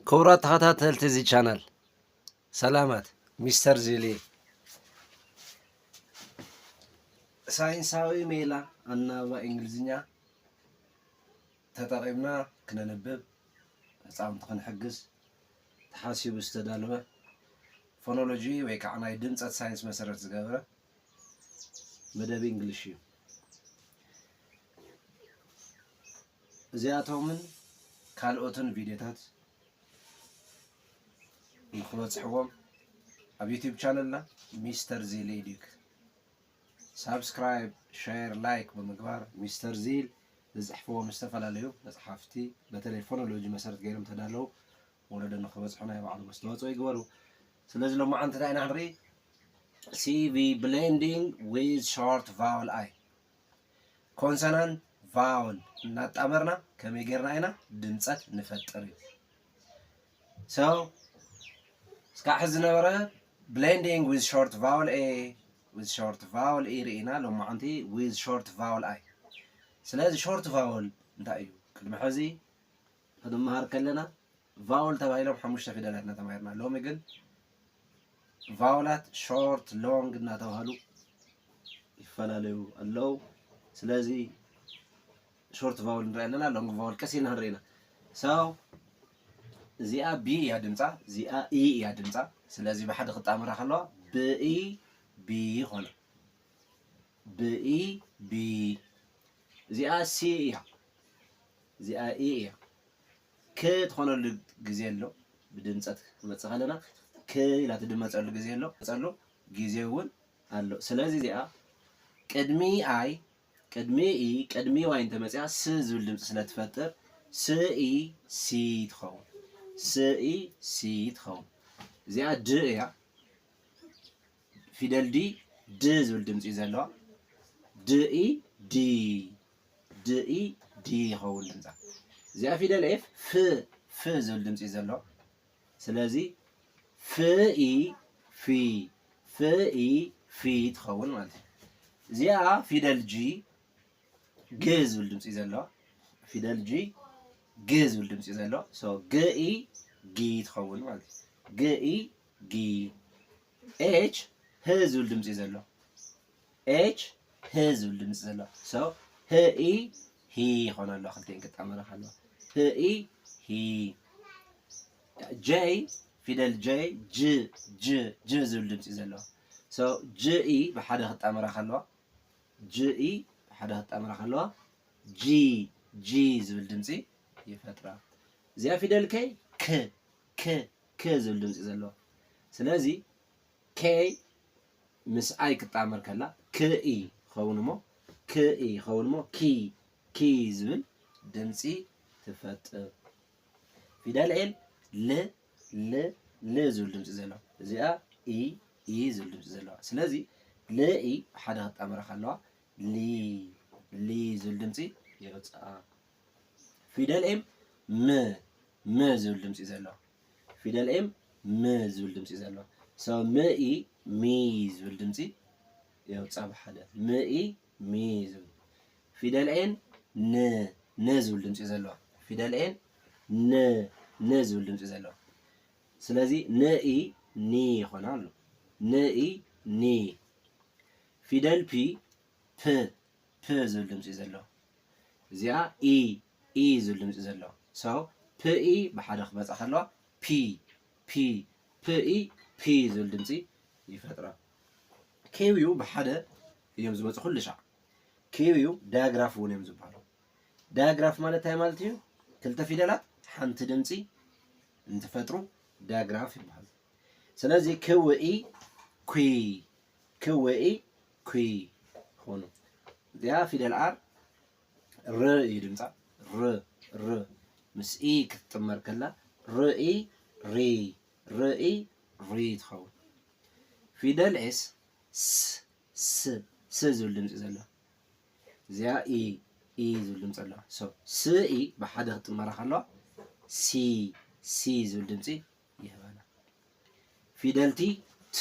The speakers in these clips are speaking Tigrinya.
ክቡራት ተኸታተልቲ እዚ ቻናል ሰላማት ሚስተር ዚሊ ሳይንሳዊ ሜላ አናባቢ እንግሊዝኛ ተጠቂምና ክነንብብ ህፃውንቲ ክንሕግዝ ተሓሲቡ ዝተዳለወ ፎኖሎጂ ወይ ከዓ ናይ ድምፀት ሳይንስ መሰረት ዝገበረ መደብ እንግሊሽ እዩ። እዚኣቶምን ካልኦትን ቪድዮታት ንክበፅሕዎም ኣብ ዩቲዩብ ቻነልና ሚስተር ዚል ኤዱክ ሳብስክራይብ ሼር ላይክ ብምግባር ሚስተር ዚል ዝፅሕፍዎም ዝተፈላለዩ መፅሓፍቲ በተለይ ፎኖሎጂ መሰረት ገይሮም ተዳለዉ ወለዶ ንክበፅሑ ናይ ባዕሎም ኣስተዋፅኦ ይግበሩ። ስለዚ ሎማዓንቲ እንታይ ኢና ንርኢ CV blending with short vowel I ኮንሶናንት ቫወል እናጣመርና ከመይ ጌርና ኢና ድምፀት ንፈጥር እዩ። እስካዕ ሕዚ ዝነበረ blending with short vowel A with short vowel E ርኢና ሎማዓንቲ with short vowel I ስለዚ short vowel እንታይ እዩ ቅድሚ ሕዚ ክንመሃር ከለና ቫወል ተባሂሎም 5 ፊደላት እናተማሂርና ሎሚ ግን ቫውላት ሾርት ሎንግ እናተባህሉ ይፈላለዩ ኣለው። ስለዚ ሾርት ቫውል ንርኢ ኣለና ሎንግ ቫውል ቀስ ኢልና ንሪኢና እዚኣ ቢ እያ ድምፃ እዚኣ ኢ እያ ድምፃ ስለዚ ብሓደ ክጣመራ ከለዋ ብኢ ቢ ይኾነ ብኢ ቢ እዚኣ ሲ እያ እዚኣ ኢ እያ ክ ትኾነሉ ግዜ ኣሎ ብድምፀት ክመፅእ ከለና ክ ኢላ ትድመፀሉ ግዜ ኣሎ መፀሉ ግዜ እውን ኣሎ። ስለዚ እዚኣ ቅድሚ ኣይ ቅድሚ ኢ ቅድሚ ዋይ እንተመፅያ ስ ዝብል ድምፂ ስለትፈጥር ስኢ ሲ ትኸውን ስኢ ሲ ትኸውን። እዚኣ ድ እያ ፊደል ዲ ድ ዝብል ድምፂ እዩ ዘለዋ ድኢ ዲ ድኢ ዲ ይኸውን ድምፃ። እዚኣ ፊደል ኤፍ ፍ ፍ ዝብል ድምፂ እዩ ዘለዋ ስለዚ ፍኢ ፊ ፍኢ ፊ ትኸውን ማለት እዩ። እዚኣ ፊደል ጂ ግ ዝብል ድምፂ እዩ ዘለዋ ፊደል ጂ ግ ዝብል ድምፂ እዩ ዘለዋ ግኢ ጊ ትኸውን ማለት እዩ ግኢ ጊ። ኤች ህ ዝብል ድምፂ እዩ ዘለዋ ኤች ህ ዝብል ድምፂ ዘለዋ ህኢ ሂ ይኾን ኣለዋ ክልተን ክጣመራ ከለዋ ህኢ ሂ። ጀይ ፊደል ጀይ ጅ ጅ ጅ ዝብል ድምፂ እዩ ዘለዋ ጅኢ ብሓደ ክጣመራ ከለዋ ጅኢ ብሓደ ክጣመራ ከለዋ ጂ ጂ ዝብል ድምፂ ይፈጥራ። እዚኣ ፊደል ከይ ክ ክ ክ ዝብል ድምፂ ዘለዋ ስለዚ ከይ ምስ ኣይ ክጣመር ከላ ክኢ ኸውን እሞ ክኢ ኸውን እሞ ኪ ኪ ዝብል ድምፂ ትፈጥር። ፊደል ኤል ል ል ል ዝብል ድምፂ ዘለዋ እዚኣ ኢ ኢ ዝብል ድምፂ ዘለዋ ስለዚ ልኢ ብሓደ ክጣመራ ከለዋ ሊ ሊ ዝብል ድምፂ የውፅኣ። ፊደል ኤም ም ም ዝብል ድምፂ ዘለዋ ፊደል ኤም ም ዝብል ድምፂ ዘለዋ ምኢ ሚ ዝብል ድምፂ የውፅኣ ብሓደ ምኢ ሚ ዝብል። ፊደል ኤን ን ን ዝብል ድምፂ ዘለዋ ፊደል ኤን ን ን ዝብል ድምፂ ዘለዋ ስለዚ ንኢ ኒ ይኾና ኣሎ ንኢ ኒ። ፊደል ፒ ፕ ፕ ዝብል ድምፂ ዘለዋ እዚኣ ኢ ኢ ዝብል ድምፂ ዘለዋ ፕኢ ብሓደ ክመፅእ ከለዋ ፒ ፒ ፕኢ ፒ ዝብል ድምፂ ይፈጥራ። ኬብዩ ብሓደ እዮም ዝመፁ ኩሉ ሻዕ ኬብዩ ዳያግራፍ እውን እዮም ዝበሃሉ ዳያግራፍ ማለት እንታይ ማለት እዩ ክልተ ፊደላት ሓንቲ ድምፂ እንትፈጥሩ ዳያግራፍ ይበሃሉ። ስለዚ ክውኢ ኩ ክውኢ ኩ ኾኑ እዚኣ ፊደል ኣር ር እዩ ድምፃ ር ር ምስ ኢ ክትጥመር ከላ ርኢ ሪ ርኢ ሪ ትኸውን። ፊደል ኤስ ስ ስ ስ ዝብል ድምፂ ዘለዋ እዚኣ ኢ ኢ ዝብል ድምፂ ኣለዋ ስኢ ብሓደ ክጥመራ ከለዋ ሲ ሲ ዝብል ድምፂ ይህበና። ፊደል ቲ ት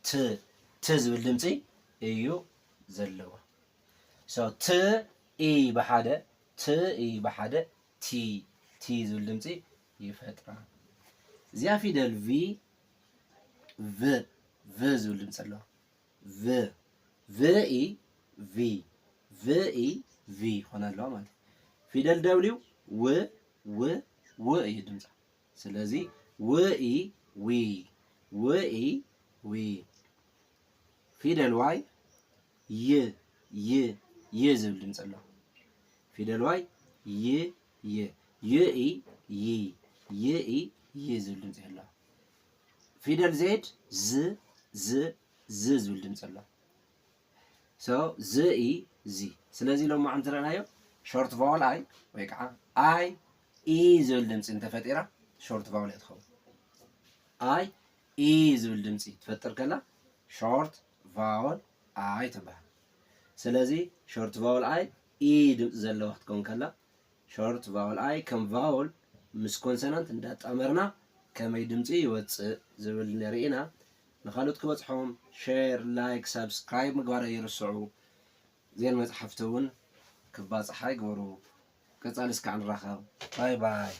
ት ት ዝብል ድምፂ እዩ ዘለዋ ት ኢ ብሓደ ት ኢ ብሓደ ቲ ቲ ዝብል ድምፂ ይፈጥራ። እዚኣ ፊደል ቪ ቭ ቭ ዝብል ድምፂ ኣለዎ ቭ ቪኢ ቪ ቪኢ ቪ ይኾን ኣለዋ ማለት እዩ ፊደል ደብሊው ው ው ው እዩ ድምፃ ስለዚ ውኢ ዊ ውኢ ዊ ፊደል ዋይ ይ ይ ይ ዝብል ድምፂ ኣለዎ ፊደል ዋይ ይ ይ ይኢ ይ ይኢ ይ ዝብል ድምፂ ኣለዎ ፊደል ዜድ ዝ ዝ ዝ ዝብል ድምፂ ኣለዎ ዝኢ ዚ ስለዚ ሎማ እንትረአናዮ ሾርት ቫወል ኣይ ወይ ከዓ ኣይ ኢ ዝብል ድምፂ እንተፈጢራ ሾርት ቫወል እያ ትኸውን ኣይ ኢ ዝብል ድምፂ ትፈጥር ከላ ሾርት ቫወል ኣይ ትበሃል ስለዚ ሾርት ቫወል ኣይ ኢ ድምፂ ዘለዋ ክትከውን ከላ ሾርት ቫወል ኣይ ከም ቫወል ምስ ኮንሶናንት እንዳጣመርና ከመይ ድምፂ ይወፅእ ዝብል ንሪኢና ንኻልኦት ክበፅሖም ሼር ላይክ ሳብስክራይብ ምግባር ኣይርስዑ ዜን መፅሓፍቲ እውን ክባፅሓ ይግበሩ ቀፃሊ እስካዕ ንራኸብ ባይ ባይ